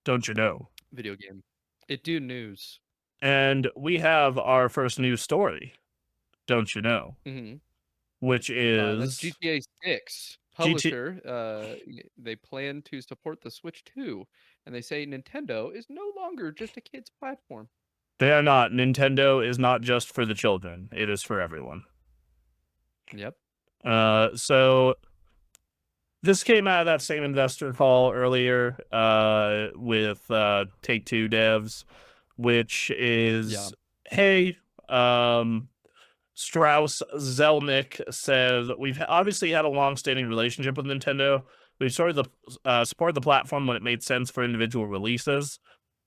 don't you know? Video game. It do news. And we have our first news story, don't you know? Mhm. Which That's is GTA 6. GT. Publisher, they plan to support the Switch 2, and they say Nintendo is no longer just a kid's platform. They are not. Nintendo is not just for the children. It is for everyone. Yep. So this came out of that same investor call earlier with Take-Two devs, which Yeah. is, hey, um, Strauss Zelnick said we've obviously had a long-standing relationship with Nintendo. We supported the platform when it made sense for individual releases.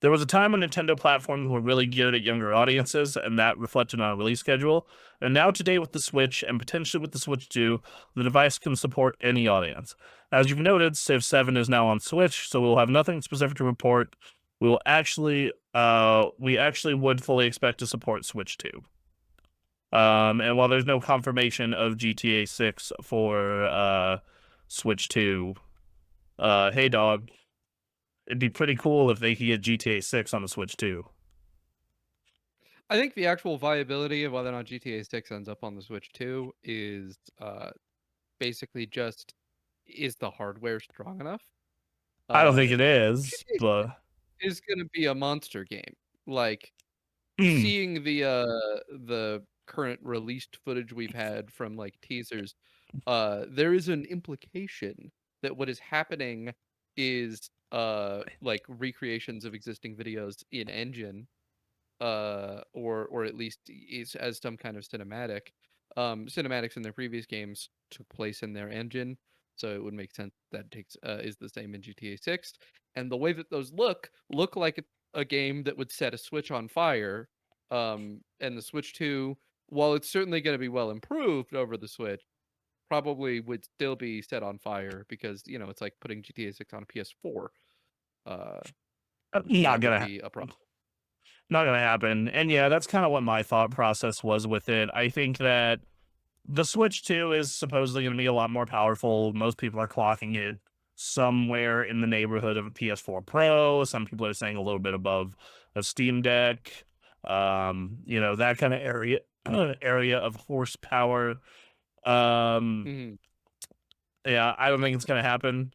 There was a time when Nintendo platforms were really geared at younger audiences, and that reflected on a release schedule. And now today with the Switch, and potentially with the Switch 2, the device can support any audience. As you've noted, Civ 7 is now on Switch, so we'll have nothing specific to report. We actually would fully expect to support Switch 2. And while there's no confirmation of GTA 6 for Switch 2, hey dog, it'd be pretty cool if they could get GTA 6 on the Switch 2. I think the actual viability of whether or not GTA 6 ends up on the Switch 2 is basically just, is the hardware strong enough? I don't think it is, GTA but is gonna be a monster game. Like, mm, seeing the current released footage we've had from, like, teasers, there is an implication that what is happening is, like, recreations of existing videos in engine, or at least is as some kind of cinematic. Cinematics in their previous games took place in their engine, so it would make sense that takes is the same in GTA 6. And the way that those look like a game that would set a Switch on fire. And the Switch 2, while it's certainly going to be well improved over the Switch, probably would still be set on fire because it's like putting GTA 6 on a PS4. Uh, not that would gonna be a problem. not gonna happen. And yeah, that's kind of what my thought process was with it. I think that the Switch 2 is supposedly going to be a lot more powerful. Most people are clocking it somewhere in the neighborhood of a PS4 Pro. Some people are saying a little bit above a Steam Deck. That kind of area of horsepower. Um, Mhm. yeah, I don't think it's going to happen.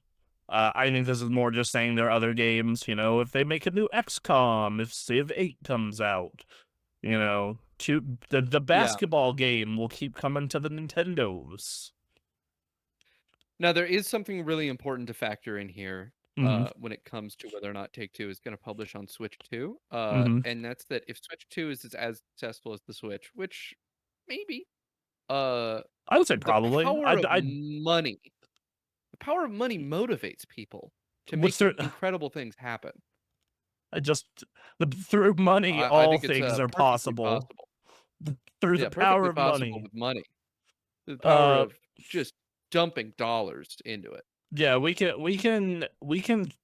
I think this is more just saying there are other games. If they make a new XCOM, if Civ 8 comes out, the Yeah. basketball game will keep coming to the Nintendos. Now there is something really important to factor in here, Mhm, when it comes to whether or not Take-Two is gonna publish on Switch 2, mhm. and that's that if Switch 2 is as successful as the Switch, which maybe, uh, I would say the probably. power of money the power of money motivates people to what's make there incredible things happen. I just through money, I all think it's, things are perfectly possible. possible. Through the Yeah, power perfectly of possible money. with money. The power Uh, of just dumping dollars into it. yeah, we can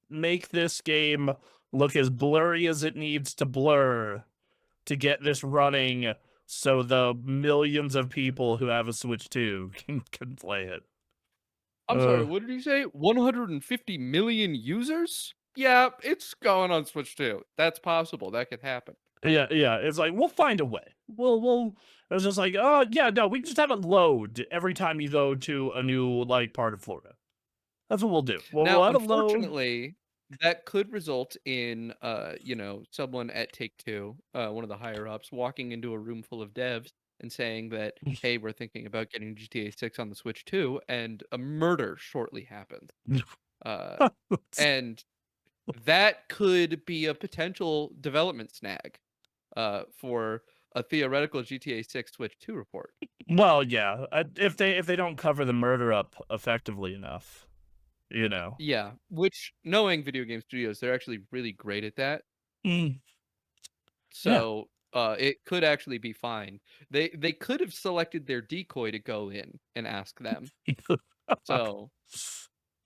make this game look as blurry as it needs to blur to get this running so the millions of people who have a Switch 2 can play it. I'm sorry, Uh, what did you say? 150 million users? Yeah, it's going on Switch too. That's possible. That could happen. yeah, yeah. It's like we'll find a way. We'll. It's just like, oh yeah, no, we just have it load every time you go to a new like part of Florida. That's what we'll do. We'll Now, have it load. unfortunately, that could result in someone at Take-Two, one of the higher ups, walking into a room full of devs and saying that, "Hey, we're thinking about getting GTA 6 on the Switch too," and a murder shortly happens. Uh, and that could be a potential development snag. For a theoretical GTA 6 Switch 2 report. Well, yeah. If they don't cover the murder up effectively enough, you know. Yeah, which knowing video game studios, they're actually really great at that. Mm, yeah. So, it could actually be fine. They could have selected their decoy to go in and ask them. So,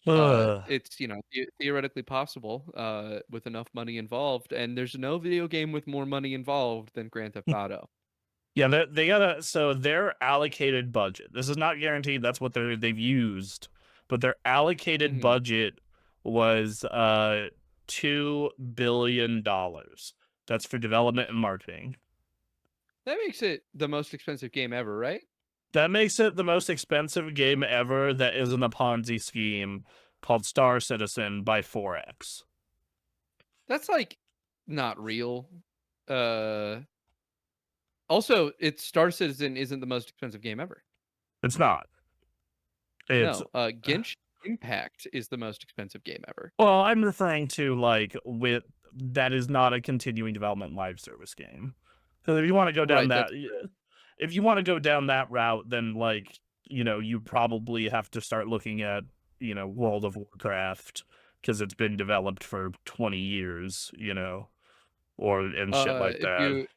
it's, theoretically possible, with enough money involved, and there's no video game with more money involved than Grand Theft Auto. Yeah, they gotta. So their allocated budget. This is not guaranteed. That's what they've used, but their allocated Mhm. budget was $2 billion. That's for development and marketing. That makes it the most expensive game ever, right? That makes it the most expensive game ever that isn't a Ponzi scheme called Star Citizen by 4X. That's like not real. Uh Also, it's Star Citizen isn't the most expensive game ever. It's not. It's No, Genshin Impact is the most expensive game ever. well, I'm referring to like with that is not a continuing development live service game. So if you want to go down Right, that, that's true. if you want to go down that route, then like you probably have to start looking at World of Warcraft because it's been developed for 20 years, or and shit like If that.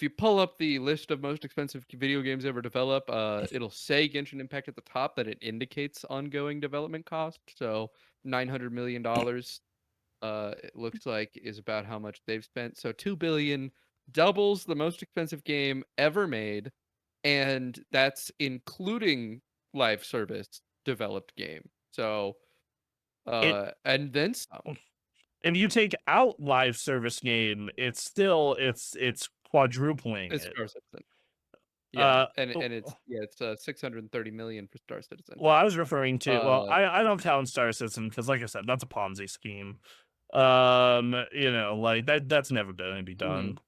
you pull up the list of most expensive video games ever developed, it'll say Genshin Impact at the top, but it indicates ongoing development cost. So $900 million, it looks like, is about how much they've spent. So 2 billion doubles the most expensive game ever made, and that's including live service developed game. So It and then some. if you take out live service game, it's quadrupling It's it. Star Citizen. Yeah, Uh, and it's 630 million for Star Citizen. well, I was referring to Uh, I don't count Star Citizen because, like I said, that's a Ponzi scheme. Like that's never going to be done. mhm,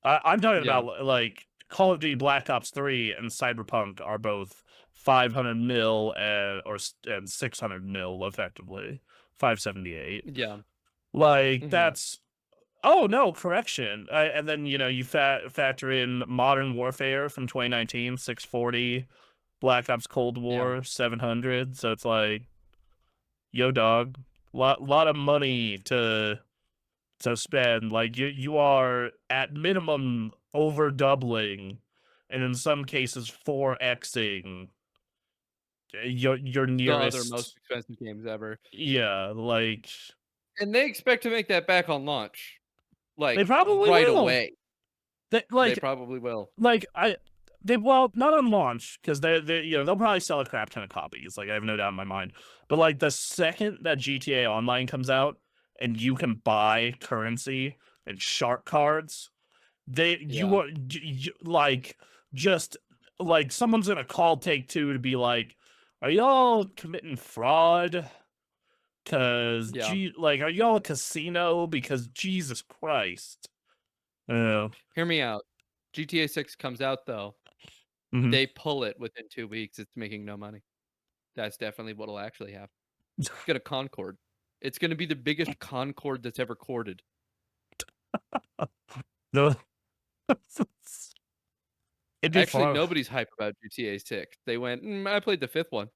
I'm talking yeah, about like Call of Duty Black Ops 3 and Cyberpunk are both 500 mil and 600 mil effectively, 578. yeah, Like mhm, that's oh no, correction. And then you factor in Modern Warfare from 2019, 640, Black Ops Cold yeah. War 700. So it's like, yo, dog, lot of money to spend. Like you are at minimum over doubling, and in some cases 4xing your The other most nearest. expensive games ever, Yeah, like and they expect to make that back on launch, they like, probably right will. away. They, They like probably will. like I they well not on launch because they they'll probably sell a crap ton of copies. Like I have no doubt in my mind. But like the second that GTA Online comes out and you can buy currency and shark cards, you Yeah. are like just like someone's gonna call Take Two to be like, are y'all committing fraud? Cause Yeah. like are y'all a casino? Because Jesus Christ. Yeah. Hear me out. GTA 6 comes out, though, Mhm. they pull it within 2 weeks, it's making no money. That's definitely what'll actually happen. It's gonna Concord. It's gonna be the biggest Concord that's ever corded. No. It'd be Actually, fun. nobody's hype about GTA 6. They went, I played the 5th one."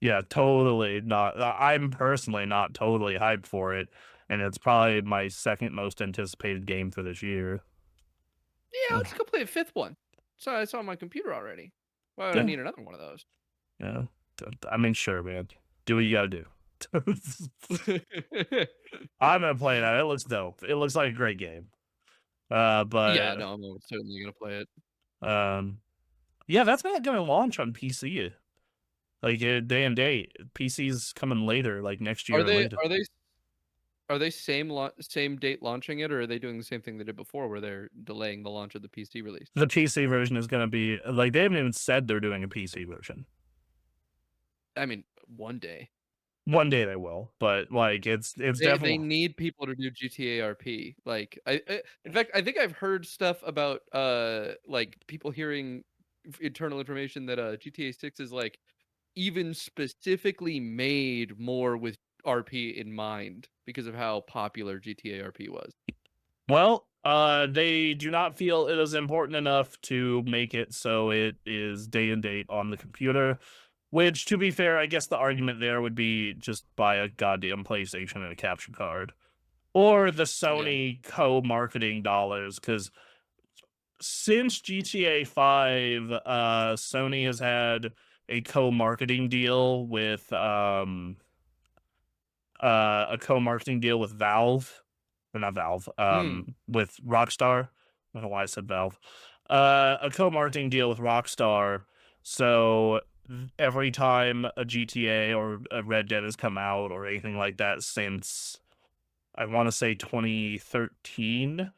Yeah, totally not. I'm personally not totally hyped for it, and it's probably my second most anticipated game for this year. "Yeah, let's go play the 5th one. So it's on my computer already. Why would I Yeah, need another one of those?" yeah. I mean, sure, man. Do what you gotta do. I'm gonna play that. It looks dope. It looks like a great game. Yeah, But no, I'm almost certainly gonna play it. um, yeah, that's not gonna launch on PC. Like day and date. PC's coming later, like next Are year or they later. are they are they same date launching it, or are they doing the same thing they did before where they're delaying the launch of the PC release? The PC version is gonna be like they haven't even said they're doing a PC version. I mean, one day. One day they will, but like it's They definitely need people to do GTA RP. Like in fact, I think I've heard stuff about like people hearing internal information that GTA 6 is like even specifically made more with RP in mind because of how popular GTA RP was. well, they do not feel it is important enough to make it so it is day and date on the computer. Which, to be fair, I guess the argument there would be just buy a goddamn PlayStation and a capture card. Or the Yeah. Sony co-marketing dollars, because since GTA 5, Sony has had a co-marketing deal with Valve. Or not Valve, Hmm. with Rockstar. I don't know why I said Valve. A co-marketing deal with Rockstar. So every time a GTA or a Red Dead has come out or anything like that since I want to say 2013,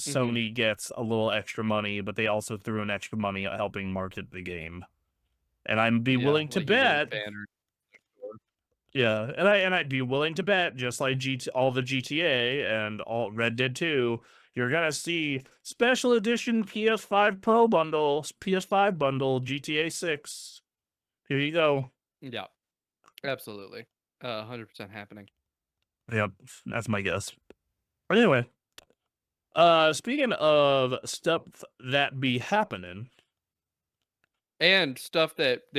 Mhm. Sony gets a little extra money, but they also threw in extra money at helping market the game. And I'm be Yeah, willing to like even bet, banners. yeah, and I'd be willing to bet, just like all the GTA and all Red Dead 2, you're gonna see special edition PS5 Pro bundle, PS5 bundle, GTA 6. Here you go. Yeah, absolutely. 100% happening. Yep, that's my guess. But anyway, speaking of stuff that be happening, And stuff that